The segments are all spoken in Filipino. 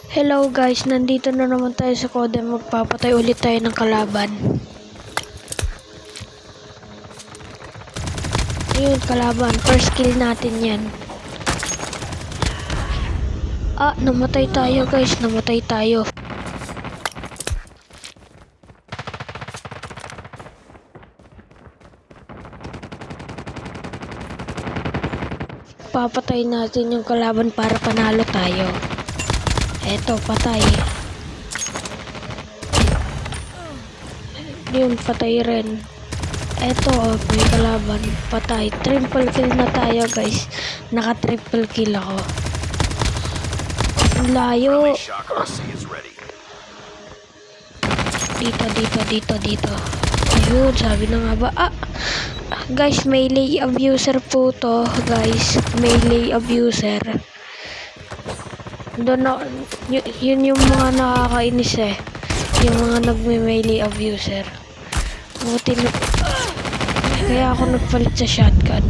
Hello guys, nandito na naman tayo sa Codem. Magpapatay ulit tayo ng kalaban. Ayun, kalaban. First kill natin yan. Namatay tayo guys. Namatay tayo. Papatay natin yung kalaban para panalo tayo. Eto, patay. Yun, patay rin. Eto, may kalaban. Patay. Triple kill na tayo guys. Naka triple kill ako. Ang layo. Dito. Ayun, sabi na nga ba. Guys, melee abuser po to. Guys, melee abuser. Yun yung mga nakakainis eh. Yung mga nagme-melee abuser. Kaya ako nagpalit sa shotgun.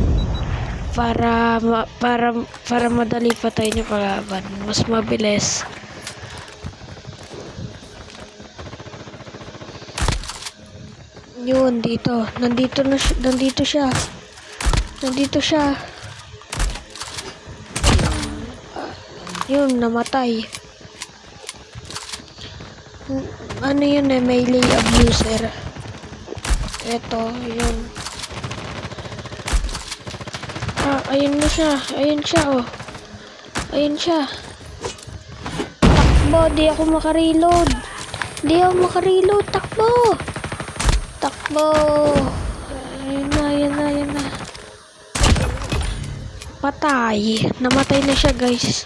Para madali patay yung kalaban. Mas mabilis. Yun, dito. Nandito siya. Yun, namatay. Ano yun eh, melee abuser. Eto, yun. Ayun na siya. Ayun siya. Takbo, di ako makareload. Takbo. Ayun na. Patay. Namatay na siya, guys.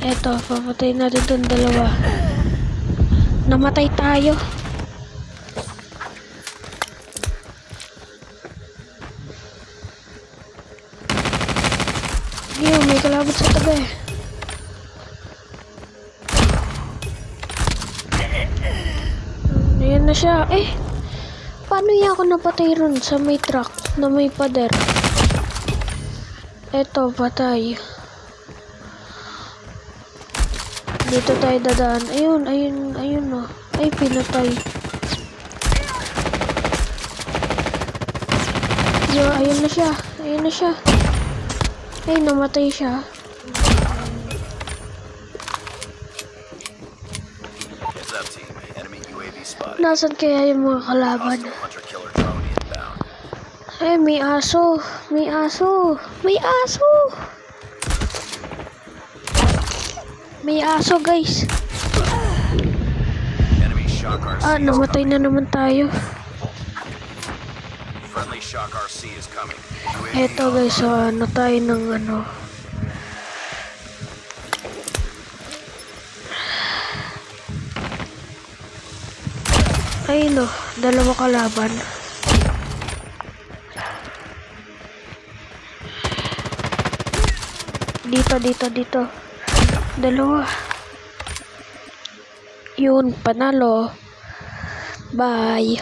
Eto, papatay natin itong dalawa. Namatay tayo. Yun, may kalaban sa tabi. Ayan na siya. Paano niya ako napatay ron sa may truck na may pader? Eto, patay. Dito tayo dadaan. Ayun oh. Ay, pinatay. Ayun na siya. Ay, namatay siya. Nasaan kaya yung mga kalaban? Ay, may aso guys. Namatay na naman tayo. Eto guys, tayo ng ano. Ayun dalawa kalaban. Dito. Dalawa. Yun, panalo. Bye.